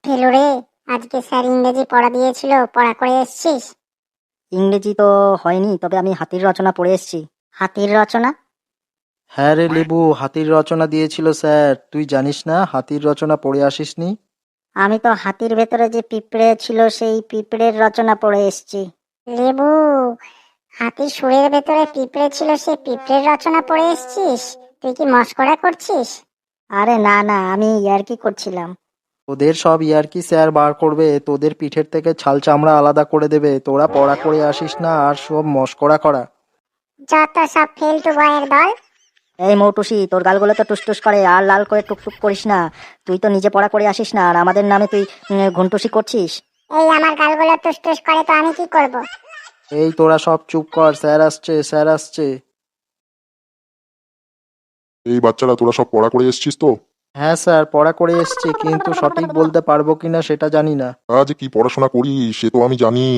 ফেলু রে, আজকে স্যার ইংরেজি পড়া দিয়েছিল, পড়া করে এসছিস? ইংরেজি তো হয়নি, তবে আমি হাতির রচনা পড়ে এসেছি। হাতির রচনা? হ্যাঁ রে লেবু, হাতির রচনা দিয়েছিল স্যার। তুই জানিস না হাতির রচনা পড়ে আসিসনি? আমি তো হাতির ভেতরে যে পিঁপড়ে ছিল সেই পিঁপড়ের রচনা পড়ে এসেছি। লেবু, হাতির সুরের ভেতরে পিঁপড়ে ছিল, সে পিঁপড়ের রচনা পড়ে এসছিস? তুই কি মস্করা করছিস? আরে না না, আমি ইয়ার্কি করছিলাম। তোদের সব ইয়ার্কি স্যার বার করবে, তোদের পিঠের থেকে ছাল চামড়া আলাদা করে দেবে। তোরা পড়া করে আসিস না আর সব মস্করা করা। যত সব ফেলটু বয়ের দল। এই মৌটুসি, তোর গালগুলো তো টুসটুস করে, আর লাল করে টুকটুক করিস না। তুই তো নিজে পড়া করে আসিস না, আর আমাদের নামে তুই ঘুনটুসি করছিস। এই আমার গালগুলো টুস টুস করে, তো আমি কি করব? এই তোরা সব চুপ কর, স্যার আসছে, স্যার আসছে। এই বাচ্চারা, তোরা সব পড়া করে এসেছিস তো? হ্যাঁ স্যার, পড়া করে এসছি, কিন্তু সঠিক বলতে পারবো কিনা সেটা জানি না। আজ কি পড়াশোনা করিস সে তো আমি জানি,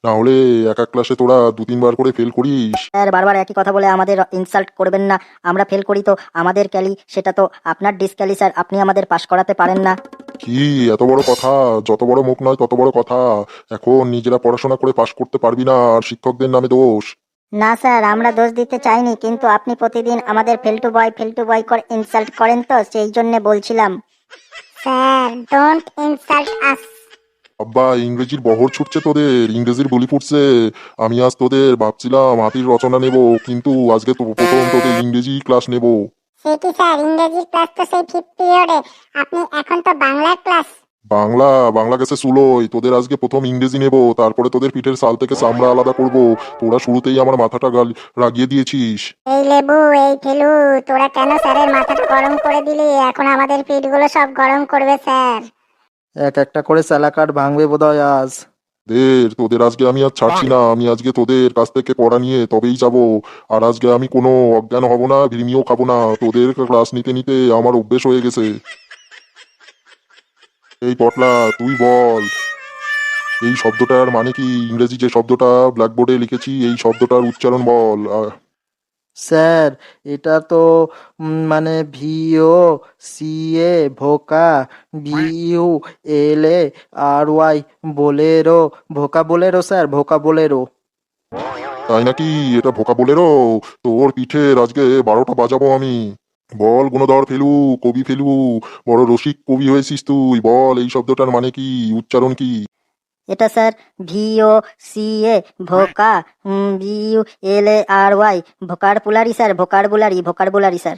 না হলে এক এক ক্লাসে তোরা দু তিনবার করে ফেল করিস। স্যার বারবার একই কথা বলে আমাদের ইনসাল্ট করবেন না। আমরা ফেল করি তো আমাদের ক্যালি, সেটা তো আপনার ডিসক্যালি স্যার, আপনি আমাদের পাশ করাতে পারেন না। কি এত বড় কথা? যত বড় মুখ নয় তত বড় কথা। এখন নিজেরা পড়াশোনা করে পাশ করতে পারবি না আর শিক্ষকদের নামে দোষ? না স্যার, আমরা দোষ দিতে চাইনি, কিন্তু আপনি প্রতিদিন আমাদের ফেলটু বয় করে ইনসাল্ট করেন, তো সেই জন্য বলছিলাম। স্যার, ডোন্ট ইনসাল্ট আস। আব্বা, ইংরেজির বহর ছুটছে তোদের, ইংরেজির বুলি ফুটছে। আমি আজ তোদের ভাবছিলাম হাতির রচনা নেব, কিন্তু আজকে তো প্রথম তোদের ইংরেজি ক্লাস নেব। সে কি স্যার, ইংরেজির ক্লাস তো সেই ফিফথ পিরিয়ডে, আপনি এখন তো বাংলার ক্লাস। বাংলা? বাংলা গেছে সুলোই, তোদের আজকে প্রথম ইংরেজি নেব, তারপরে তোদের পিঠের সাল থেকে চামড়া আলাদা করব। তোরা শুরুতেই আমার মাথাটা রাগিয়ে দিয়েছিস। এই লেবু, এই ফেলু, তোরা কেন স্যারের মাথাটা গরম করে দিলি? এখন আমাদের পিঠগুলো সব গরম করবে স্যার। এক একটা করে স্যালাকাট ভাঙবে বোধহয় আজ। তোদের আজকে আমি আর ছাড়ছি না, আমি আজকে তোদের কাছ থেকে পড়া নিয়ে তবেই যাব। আর আজকে আমি কোনো অজ্ঞান হব না, ভিড়মিও খাবো না। তোদের ক্লাস নিতে নিতে আমার অভ্যেস হয়ে গেছে। এই পটলা, তুই বল, এই শব্দটার মানে কি? ইংরেজি যে শব্দটা ব্ল্যাকবোর্ডে লিখেছি, এই শব্দটার উচ্চারণ বল। স্যার, এটা তো মানে V O C A voca, B U L A R Y bolero, voca bolero sir, voca bolero. তাই নাকি? এটা ভোকাবুলারও? তোর পিঠের আজকে 12টা বাজাবো আমি। বল গুণধর ফেলু, কবি ফেলু, বড় রসিক কবি হয়েছিস তুই, বল এই শব্দটার মানে কি, উচ্চারণ কি? এটা sir VOCA, voca, BULARY, vocabulary sir, vocabulary sir.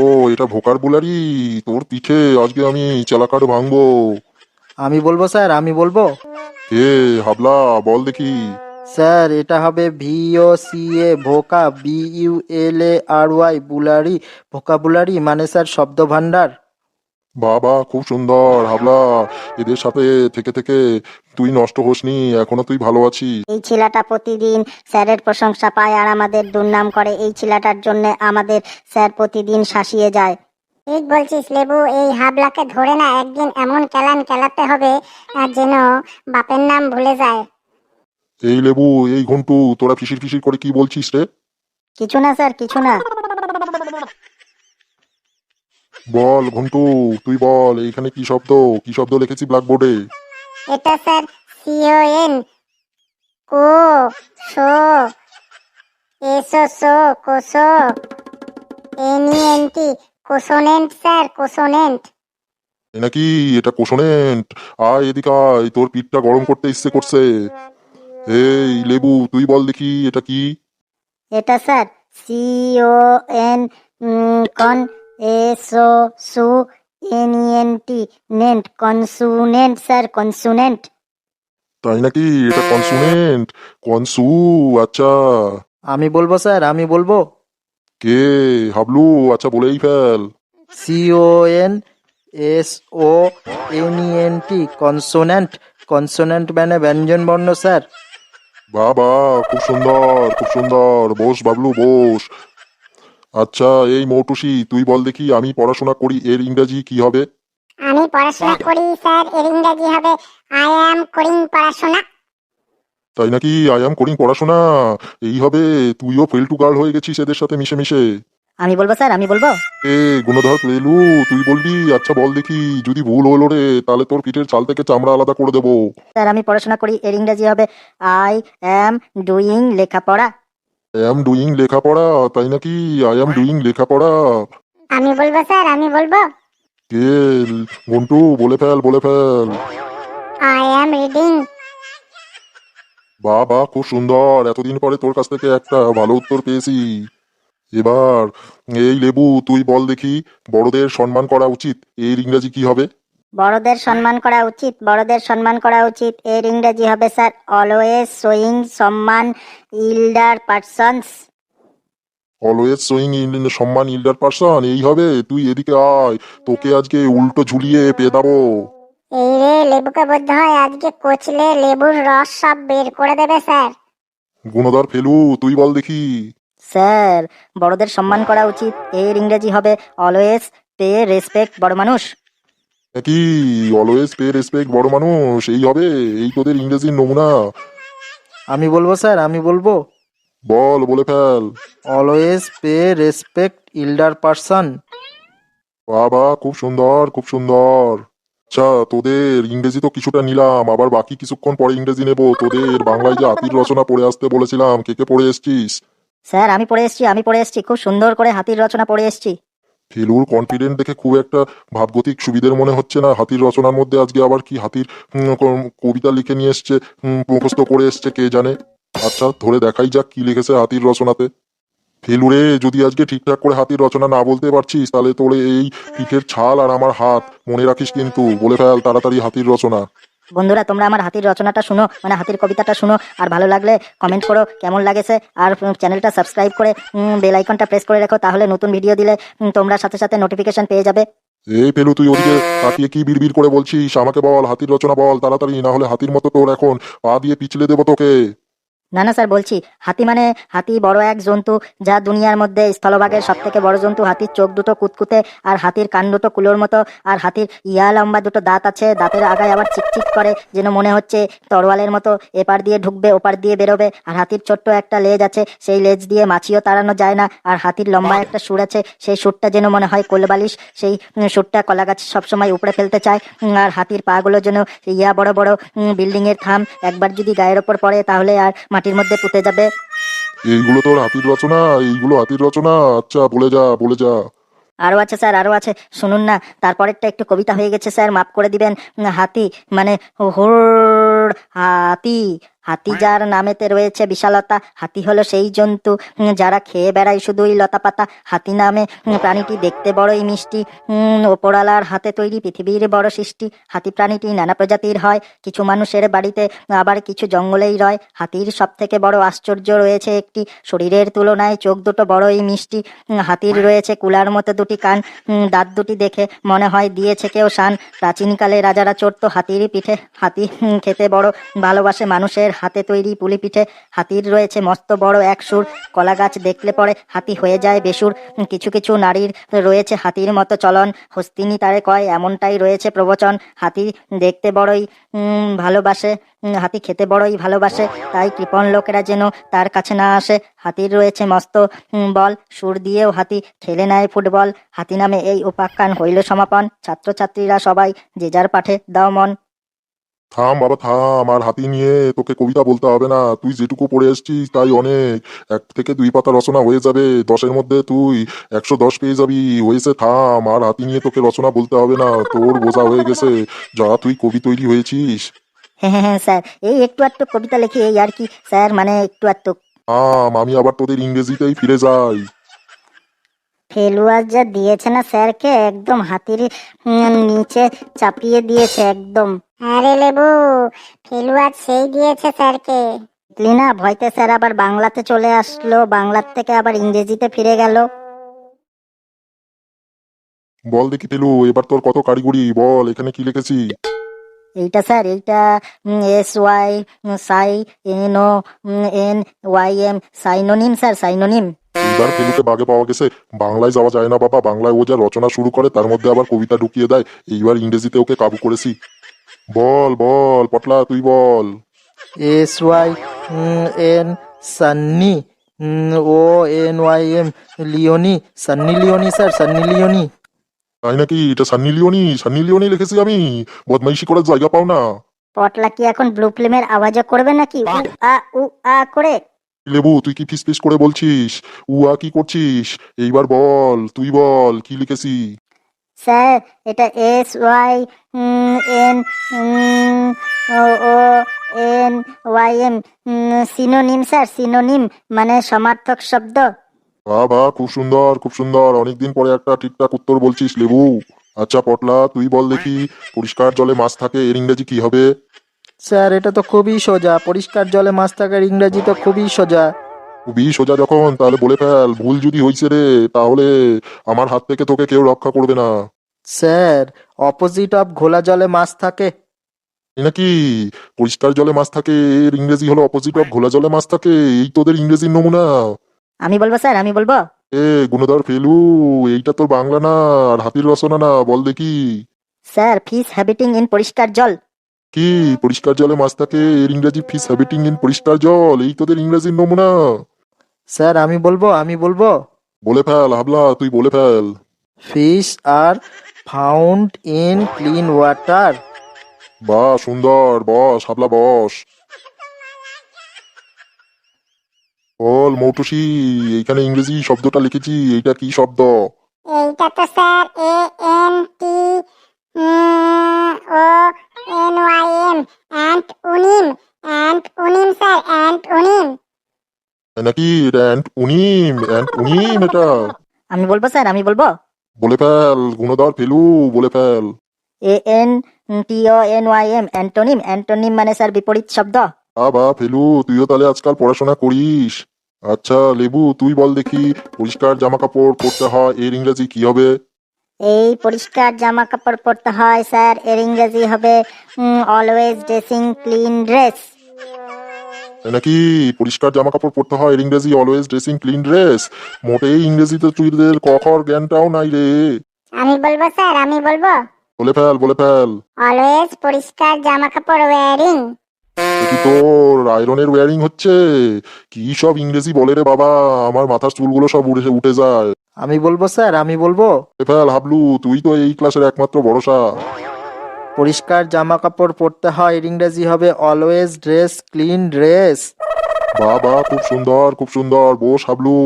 ও, এটা ভোকাবুলারি? তোর পিঠে আজকে আমি চালাকাট ভাঙবো। আমি বলবো স্যার, আমি বলবো। কে? হাবলা, বল দেখি। স্যার, এটা হবে ভিও C A voca, B U L A R Y বুলারি, vocabulary মানে স্যার শব্দ ভান্ডার। বাবা, খুব সুন্দর হাবলা। এদের সাথে থেকে থেকে তুই নষ্ট হোসনি, এখনো তুই ভালো আছিস। এই ছেলেটা প্রতিদিন স্যারের প্রশংসা পায় আর আমাদের দুর্নাম করে। এই ছেলেটার জন্য আমাদের স্যার প্রতিদিন শাসিয়ে যায়। ঠিক বলছিস লেবু, এই হাবলাকে ধরে না একদিন এমন কেলান কেলাতে হবে যেন বাপের নাম ভুলে যায়। এই লেবু, এই ঘন্টু, তোরা ফিসির ফিসির করে কি বলছিস রে? কিছু না স্যার, কিছু না। বল ঘন্টু, তুই বল, এইখানে কি শব্দ, কি শব্দ লিখেছি ব্ল্যাকবোর্ডে? এটা স্যার CON, কো, সো, সো, কোসো, NENT, কোসোনেন্ট স্যার, কোসোনেন্ট। এ নাকি? এটা কোশনেন্ট? আয় এদিকে আয়, তোর পিঠটা গরম করতে ইচ্ছে করছে। এই লেবু, তুই বল দেখি এটা কি? এটা স্যার CON, কন, SO, সু, NENT, নেন্ট, কনসুনেন্ট স্যার, কনসুনেন্ট। তাই নাকি? এটা কনসোনেন্ট? কনসু? আচ্ছা। আমি বলবো স্যার, আমি বলবো। কে? হাবলু? আচ্ছা, বলেই ফেল। CONSONENT, consonant. কনসোনেন্ট মানে ব্যঞ্জন বর্ণ স্যার। বাবা, খুব সুন্দর, খুব সুন্দর। বস বাবলু, বস। আচ্ছা, এই মৌটুসি, তুই বল দেখি, আমি পড়াশোনা করি, এর ইংরাজি কি হবে? আমি পড়াশোনা করি স্যার, এর ইংরাজি হবে আই অ্যাম করিং পড়াশোনা। তাই নাকি? আই এম করিং পড়াশোনা? এই হবে? তুইও ফেল টু গার্ল হয়ে গেছিস এদের সাথে মিশে মিশে। আমি বলবো স্যার, আমি বলবো। এ গুণধর পেলু, তুই বলবি? আচ্ছা বল দেখি, যদি ভুল হলো রে তাহলে তোর পিঠের ছাল থেকে চামড়া আলাদা করে দেবো। স্যার আমি পড়াশোনা করি, এর ইংরেজি হবে আই অ্যাম ডুইং লেখাপড়া। আই এম ডুইং লেখাপড়া, তাই নাকি? আই এম ডুইং লেখাপড়া। আমি বলবো স্যার, আমি বলবো। কে? ঘন্টু, বলে ফেল, বলে ফেল। I am reading. বাহ বাহ, খুব সুন্দর, এতদিন পরে তোর কাছ থেকে একটা ভালো উত্তর পেয়েছি। এবার এই লেবু, তুই বল দেখি, বড়দের সম্মান করা উচিত এর ইংরাজি কি হবে? বড়দের সম্মান করা উচিত, বড়দের সম্মান করা উচিত, এর ইংরেজি হবে স্যার অলওয়েজ শোয়িং সম্মান ইল্ডার পারসনস। অলওয়েজ শোয়িং সম্মান ইল্ডার পারসন, এই হবে? তুই এদিকে আয়, তোকে আজকে উল্টো ঝুলিয়ে পেদাবো। এই রে, লেবুকে বলতে হয় আজকে কচলে লেবুর রস সব বের করে দেবে স্যার। গুণধর ফেলু, তুই বল দেখি। স্যার বড়দের সম্মান করা উচিত, এর ইংরেজি হবে অলওয়েজ পে রেসপেক্ট বড় মানুষ। কি? অলওয়েজ পে রেসপেক্ট বড় মানুষ, এই হবে? এই তোদের ইংরেজির নমুনা? আমি বলবো স্যার, আমি বলবো। বল, বলে fail. Always pay respect elder person. বাবা, খুব সুন্দর, খুব সুন্দর। আচ্ছা, তোদের ইংরেজি তো কিছুটা নিলাম, আবার বাকি কিছুক্ষণ পরে ইংরেজি নেব। তোদের বাংলায় যে হাতির রচনা পড়ে আসতে বলেছিলাম, কে কে পড়ে এসছিস? স্যার আমি পড়ে এসেছি, আমি পড়ে এসেছি, খুব সুন্দর করে হাতির রচনা পড়ে এসেছি। ফেলুর কনফিডেন্ট দেখে খুব একটা ভাবগতিক সুবিধের মনে হচ্ছে না। হাতির রচনার মধ্যে আজকে আবার কি হাতির কবিতা লিখে নিয়ে এসছে, মুখস্থ করে এসছে কে জানে। আচ্ছা, ধরে দেখাই যাক কি লিখেছে হাতির রচনাতে। ফেলুরে, যদি আজকে ঠিকঠাক করে হাতির রচনা না বলতে পারছিস তাহলে তোরে এই পিঠের ছাল আর আমার হাত মনে রাখিস কিন্তু। বলে ফেল তাড়াতাড়ি হাতির রচনা। বন্ধুরা তোমরা আমার হাতির রচনাটা শুনো, মানে হাতির কবিতাটা শুনো, আর ভালো লাগলে কমেন্ট করো কেমন লাগেছে, আর চ্যানেলটা সাবস্ক্রাইব করে বেল আইকনটা প্রেস করে রাখো, তাহলে নতুন ভিডিও দিলে তোমরা সাথে সাথে নোটিফিকেশন পেয়ে যাবে। এই ফেলু, তুই ওদিকে তাকিয়ে কি বিড়বিড় করে বলছিস? আমাকে বল, হাতির রচনা বল তাড়াতাড়ি, না হলে হাতির মতো তোর এখন পা দিয়ে পিছলে দেবো তোকে। না না স্যার বলছি, হাতি মানে হাতি বড় এক জন্তু, যা দুনিয়ার মধ্যে স্থলভাগের সব থেকে বড় জন্তু। হাতির চোখ দুটো কুতকুতে, আর হাতির কান দুটো কুলোর মতো, আর হাতির ইয়া লম্বা দুটো দাঁত আছে, দাঁতের আগায় আবার চিকচিক করে, যেন মনে হচ্ছে তরোয়ালের মতো, এপার দিয়ে ঢুকবে ওপার দিয়ে বেরোবে। আর হাতির ছোট্ট একটা লেজ আছে, সেই লেজ দিয়ে মাছিও তাড়ানো যায় না। আর হাতির লম্বা একটা সুর আছে, সেই সুরটা যেন মনে হয় কোলবালিশ, সেই সুরটা কলা গাছ সবসময় উপড়ে ফেলতে চায়। আর হাতির পাগুলো যেন ইয়া বড় বড় বিল্ডিং এর থাম, একবার যদি গায়ের ওপর পড়ে তাহলে আর মাটির মধ্যে পুঁতে যাবে। এইগুলো তোর হাতির রচনা? এইগুলো হাতির রচনা? আচ্ছা, বলে যা, বলে যা। আরো আছে স্যার, আরো আছে, শুনুন না। তারপরেরটা একটু কবিতা হয়ে গেছে স্যার, মাফ করে দিবেন। হাতি মানে হুর হাতি, হাতি যার নামেতে রয়েছে বিশালতা। হাতি হলো সেই জন্তু যারা খেয়ে বেড়ায় শুধুই লতা পাতা। হাতি নামে প্রাণীটি দেখতে বড়ই মিষ্টি, ওপরালার হাতে তৈরি পৃথিবীর বড় সৃষ্টি। হাতি প্রাণীটি নানা প্রজাতির হয়, কিছু মানুষের বাড়িতে, আবার কিছু জঙ্গলেই রয়। হাতির সব থেকে বড় আশ্চর্য রয়েছে একটি, শরীরের তুলনায় চোখ দুটো বড়ই মিষ্টি। হাতির রয়েছে কুলার মতো দুটি কান, দাঁত দুটি দেখে মনে হয় দিয়েছে কেউ শান। প্রাচীনকালে রাজারা চড়তো হাতির পিঠে। হাতি খেতে বড় ভালোবাসে মানুষের হাতে তৈরি পুলি পিঠে। হাতির রয়েছে মস্ত বড় এক সুর, কলা গাছ দেখলে পরে হাতি হয়ে যায় বেসুর। কিছু কিছু নারীর রয়েছে হাতির মতো চলন, হস্তিনী তারে কয় এমনটাই রয়েছে প্রবচন। হাতি দেখতে বড়ই ভালোবাসে, হাতি খেতে বড়ই ভালোবাসে, তাই কৃপণ লোকেরা যেন তার কাছে না আসে। হাতির রয়েছে মস্ত বল, সুর দিয়েও হাতি খেলে নেয় ফুটবল। হাতি নামে এই উপাখ্যান হইল সমাপন, ছাত্রছাত্রীরা সবাই যে যার পাঠে দাও মন। থাম বাবা, থাম। আর হাতি নিয়ে তোকে কবিতা বলতে হবে না, তুই যেটুকু পড়ে এসছিস তাই অনেক। 1 থেকে 2 পাতা রচনা হয়ে যাবে, 10-এর মধ্যে তুই 110 পেয়ে যাবি। হয়েছে, থাম। আর হাতি নিয়ে তোকে রচনা বলতে হবে না, তোর বোঝা হয়ে গেছে। যা, তুই কবি তৈরি হয়েছিস। হ্যাঁ হ্যাঁ হ্যাঁ স্যার, এই একটু আধটু কবিতা লিখি, এই আর কি স্যার, মানে একটু আধটু। আমি আবার তোদের ইংরেজিতেই ফিরে যাই। ফেলুয়ার যা দিয়েছে না স্যারকে, একদম হাতির নিচে চাপিয়ে দিয়েছে একদম। আরে লেবু, ফেলুয়ার সেই দিয়েছে স্যারকে। বুঝলি না, ভয়তে স্যার আবার বাংলাতে চলে আসলো, বাংলার থেকে আবার ইংরেজিতে ফিরে গেল। বল দেখি ফেলু, এবার তোর কত কারিগরি, বল এখানে কি লিখেছি। এইটা স্যার, এইটা এস ওয়াই সাই N O N Y M, synonym sir, synonym. এইবার ফেলুকে বাগে পাওয়া গেছে। বাংলায় যাওয়া যায় না বাবা, বাংলায় ও যা রচনা শুরু করে তার মধ্যে আবার কবিতা ঢুকিয়ে দেয়। এইবার ইংরেজিতে ওকে কাবু করেছি। বল বল পটলা, তুই বল। S Y N Sunny O N Y M, Leone, Sunny Leone sir, Sunny Leone. তাই নাকি? এটা সান্নি লিওনি? সান্নি লিওনি লিখেছি আমি? বদমাইশি করার জায়গা পাও না। পটলা কি এখন ব্লু ফিল্মের আওয়াজও করবে নাকি উ আ করে? লেবু, তুই কি ফিস ফিস করে বলছিস? উয়া কি করছিস? এইবার বল, তুই বল কি লিখেছি। স্যার এটা SY N O O N Y M, synonym sir, synonym মানে সমার্থক শব্দ। বাহ বাহ, খুব সুন্দর খুব সুন্দর, অনেকদিন পরে একটা ঠিকঠাক উত্তর বলছিস লেবু। আচ্ছা পটলা, তুই বল দেখি, পরিষ্কার জলে মাছ থাকে এর ইংরেজি কি হবে? স্যার এটা তো খুবই সোজা, পরিষ্কার জলে মাছ থাকার ইংরেজি তো খুবই সোজা। খুবই সোজা যখন, তাহলে বলে ফেল। ভুল যদি হইছে রে, তাহলে আমার হাত থেকে তোকে কেউ রক্ষা করবে না। স্যার অপোজিট অফ ঘোলা জলে মাছ থাকে। এই নাকি? পরিষ্কার জলে মাছ থাকে এর ইংরেজি হলো অপোজিট অফ ঘোলা জলে মাছ থাকে? এই তোদের ইংরেজির নমুনা? আমি বলবো স্যার, আমি বলবো। এ গুণধর ফেলু, এইটা তোর বাংলা না আর হাতির রচনা না, বল দেখি। স্যার ফিশ হ্যাবিটিং ইন পরিষ্কার জল। কি পরিষ্কার জলে মাছ থাকে এর ইংরেজি ফিশ হ্যাবিটিং ইন পরিষ্কার জল? এই তোদের ইংরেজির নমুনা? স্যার আমি বলবো, আমি বলবো। বলে ফেল হাবলা, তুই বলে fail. Fish are found in clean water. বাহ সুন্দর, বস হাবলা বস। বল মৌটুসি, এইখানে ইংরেজি শব্দটা লিখেছি, এইটা কি শব্দ? এইটা তো sir ANT O NYM, antonym, antonym sir, antonym. তাই নাকি? এটা অ্যান্ট উনিম, অ্যান্ট উনিম এটা? আমি বলবো স্যার, আমি বলবো। বলে ফেল গুণধর ফেলু, বলে ফেল। ANTONYM, antonym. অ্যান্টোনিম মানে স্যার বিপরীত শব্দ। বা ফেলু, তুইও তাহলে আজকাল পড়াশোনা করিস। আচ্ছা লেবু, তুই বল দেখি, পরিষ্কার জামা কাপড় পরতে হয় এর ইংরেজি কি হবে? এই পরিষ্কার জামা কাপড় পরতে হয় স্যার, এর ইংরেজি হবে অলওয়েজ ড্রেসিং ক্লিন ড্রেস। তাই নাকি? পরিষ্কার জামা কাপড় পরতে হয় এর ইংরেজি অলওয়েজ ড্রেসিং ক্লিন ড্রেস? মোটেই ইংরেজিতে তুইদের ক খর জ্ঞানটাও নাই রে। আমি বলবো স্যার, আমি বলবো। বলে ফেল বলে ফেল। অলওয়েজ পরিষ্কার জামা কাপড় ওয়ারিং। এ কি তোর আয়রনের ওয়ারিং হচ্ছে? কি সব ইংরেজি বলে রে বাবা, আমার মাথার চুলগুলো সব উঠে উঠে যায়। আমি বলবো স্যার, আমি বলবো। বলে ফেল হাবলু, তুই তো এই ক্লাসের একমাত্র ভরসা। পরিষ্কার জামা কাপড় পরতে হয় এর ইংরেজি হবে অলওয়েজ ড্রেস ক্লিন ড্রেস। বাবা খুব সুন্দর খুব সুন্দর, বস হাবলু।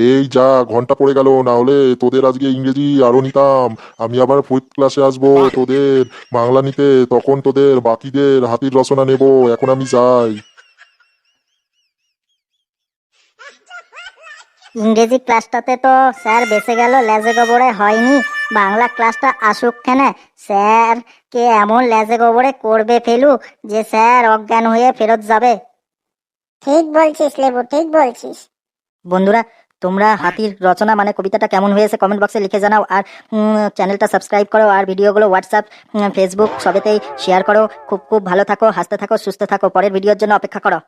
এই যা ঘন্টা পড়ে গেল, না হলে তোদের আজকে ইংরেজি আরো নিতাম। আমি আবার 4th ক্লাসে আসবো তোদের বাংলা নিতে, তখন তোদের বাকিদের হাতির রচনা নেব। এখন আমি যাই। ইংরেজি ক্লাসটাতে তো স্যার বেঁচে গেল, লেজে গোবরে হয়নি। বাংলা ক্লাসটা আসুক কেন, স্যার কে এমন লেজে গোবরে করবে ফেলু যে স্যার অজ্ঞান হয়ে ফেরত যাবে। ঠিক বলছিস লেবু, ঠিক বলছিস। বন্ধুরা, তোমরা হাতির রচনা মানে কবিতাটা কেমন হয়েছে কমেন্ট বক্সে লিখে জানাও। আর চ্যানেলটা সাবস্ক্রাইব করো, আর ভিডিওগুলো হোয়াটসঅ্যাপ, ফেসবুক সবেতেই শেয়ার করো। খুব খুব ভালো থাকো, হাসতে থাকো, সুস্থ থাকো। পরের ভিডিওর জন্য অপেক্ষা করো।